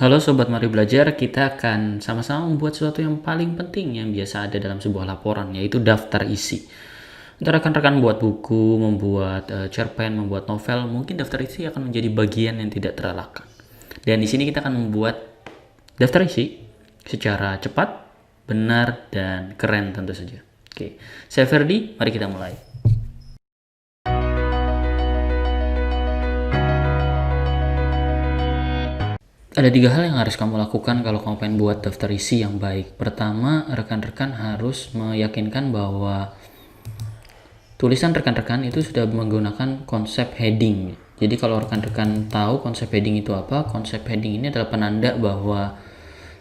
Halo Sobat Mari Belajar, kita akan sama-sama membuat sesuatu yang paling penting yang biasa ada dalam sebuah laporan, yaitu daftar isi. Untuk rekan-rekan membuat buku, membuat cerpen, membuat novel, mungkin daftar isi akan menjadi bagian yang tidak terelakkan. Dan di sini kita akan membuat daftar isi secara cepat, benar, dan keren tentu saja. Oke, saya Ferdi, mari kita mulai. Ada 3 hal yang harus kamu lakukan kalau kamu pengen buat daftar isi yang baik. Pertama, rekan-rekan harus meyakinkan bahwa tulisan rekan-rekan itu sudah menggunakan konsep heading. Jadi kalau rekan-rekan tahu konsep heading itu apa, konsep heading ini adalah penanda bahwa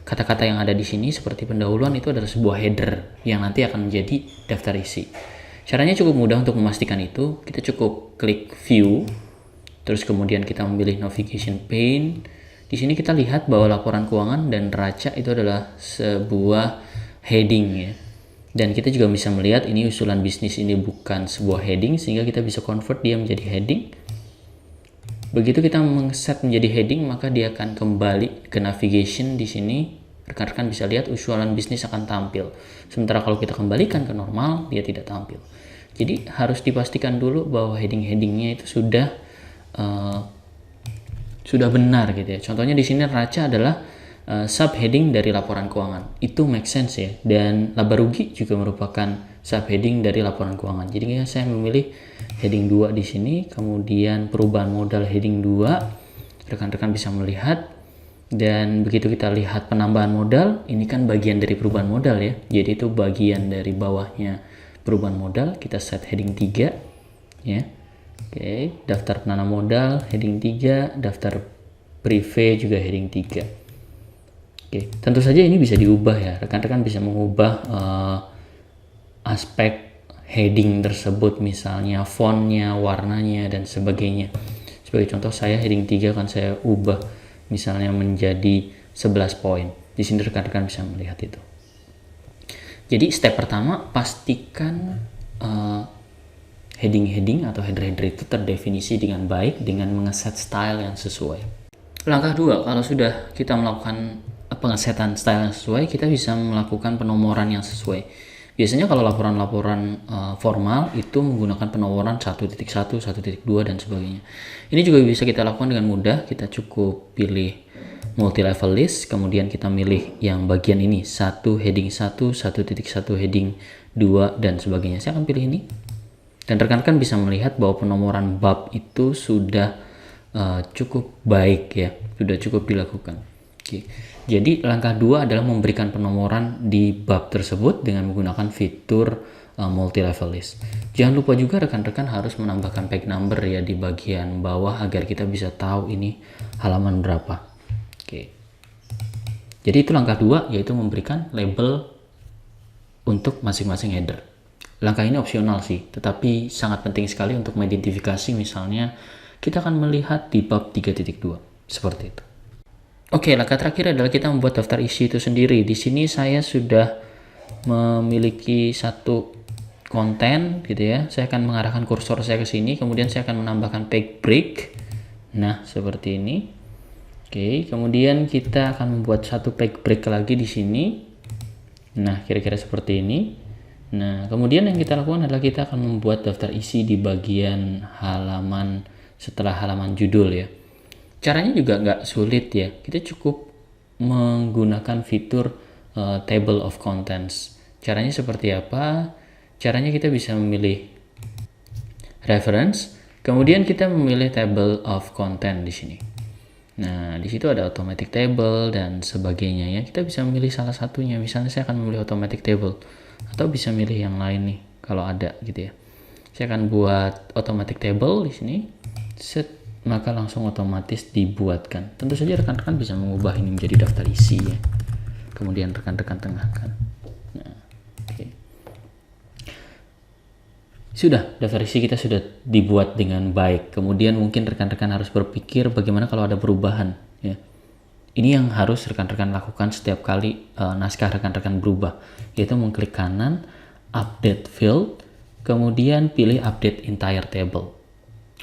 kata-kata yang ada di sini seperti pendahuluan itu adalah sebuah header yang nanti akan menjadi daftar isi. Caranya cukup mudah untuk memastikan itu. Kita cukup klik view, terus kemudian kita memilih navigation pane. Di sini kita lihat bahwa laporan keuangan dan neraca itu adalah sebuah heading ya. Dan kita juga bisa melihat ini usulan bisnis ini bukan sebuah heading, sehingga kita bisa convert dia menjadi heading. Begitu kita set menjadi heading, maka dia akan kembali ke navigation. Di sini rekan-rekan bisa lihat usulan bisnis akan tampil. Sementara kalau kita kembalikan ke normal, dia tidak tampil. Jadi harus dipastikan dulu bahwa heading-headingnya itu sudah benar gitu ya. Contohnya di sini neraca adalah subheading dari laporan keuangan. Itu make sense ya. Dan laba rugi juga merupakan subheading dari laporan keuangan. Jadi saya memilih heading 2 di sini, kemudian perubahan modal heading 2. Rekan-rekan bisa melihat, dan begitu kita lihat penambahan modal, ini kan bagian dari perubahan modal ya. Jadi itu bagian dari bawahnya perubahan modal. Kita set heading 3 ya. Oke, daftar penanam modal heading 3, daftar prive juga heading 3. Oke, tentu saja ini bisa diubah ya. Rekan-rekan bisa mengubah aspek heading tersebut, misalnya fontnya, warnanya, dan sebagainya. Sebagai contoh, saya heading 3 kan saya ubah misalnya menjadi 11 poin. Di sini rekan-rekan bisa melihat itu. Jadi step pertama, pastikan heading-heading atau header-header itu terdefinisi dengan baik dengan mengeset style yang sesuai. Langkah 2, kalau sudah kita melakukan pengesetan style yang sesuai, kita bisa melakukan penomoran yang sesuai. Biasanya kalau laporan-laporan formal itu menggunakan penomoran 1.1, 1.2 dan sebagainya. Ini juga bisa kita lakukan dengan mudah. Kita cukup pilih multi level list, kemudian kita milih yang bagian ini, 1 heading 1, 1.1 heading 2 dan sebagainya. Saya akan pilih ini. Dan rekan-rekan bisa melihat bahwa penomoran bab itu sudah cukup baik ya, sudah cukup dilakukan. Oke. Jadi langkah 2 adalah memberikan penomoran di bab tersebut dengan menggunakan fitur multi level list. Jangan lupa juga rekan-rekan harus menambahkan page number ya di bagian bawah agar kita bisa tahu ini halaman berapa. Oke. Jadi itu langkah 2, yaitu memberikan label untuk masing-masing header. Langkah ini opsional sih, tetapi sangat penting sekali untuk mengidentifikasi. Misalnya kita akan melihat di bab 3.2 seperti itu. Oke, langkah terakhir adalah kita membuat daftar isi itu sendiri. Di sini saya sudah memiliki satu konten gitu ya. Saya akan mengarahkan kursor saya ke sini, kemudian saya akan menambahkan page break. Nah, seperti ini. Oke, kemudian kita akan membuat satu page break lagi di sini. Nah, kira-kira seperti ini. Nah, kemudian yang kita lakukan adalah kita akan membuat daftar isi di bagian halaman setelah halaman judul ya. Caranya juga nggak sulit ya. Kita cukup menggunakan fitur table of contents. Caranya seperti apa? Caranya kita bisa memilih reference, kemudian kita memilih table of content di sini. Nah, di situ ada automatic table dan sebagainya ya. Kita bisa memilih salah satunya. Misalnya saya akan memilih automatic table, atau bisa milih yang lain nih kalau ada gitu ya. Saya akan buat automatic table di sini. Set, maka langsung otomatis dibuatkan. Tentu saja rekan-rekan bisa mengubah ini menjadi daftar isi ya. Kemudian rekan-rekan tengahkan. Nah, oke. Sudah, daftar isi kita sudah dibuat dengan baik. Kemudian mungkin rekan-rekan harus berpikir bagaimana kalau ada perubahan ya. Ini yang harus rekan-rekan lakukan setiap kali naskah rekan-rekan berubah, yaitu mengklik kanan, update field, kemudian pilih update entire table.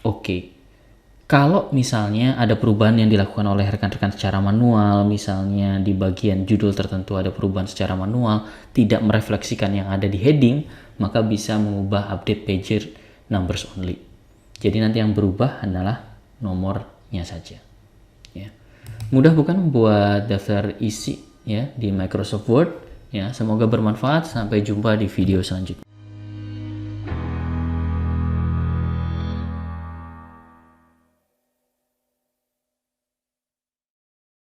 Oke. Kalau misalnya ada perubahan yang dilakukan oleh rekan-rekan secara manual, misalnya di bagian judul tertentu ada perubahan secara manual, tidak merefleksikan yang ada di heading, maka bisa mengubah update pager numbers only. Jadi nanti yang berubah adalah nomornya saja. Ya. Mudah bukan buat daftar isi ya di Microsoft Word? Ya, semoga bermanfaat. Sampai jumpa di video selanjutnya.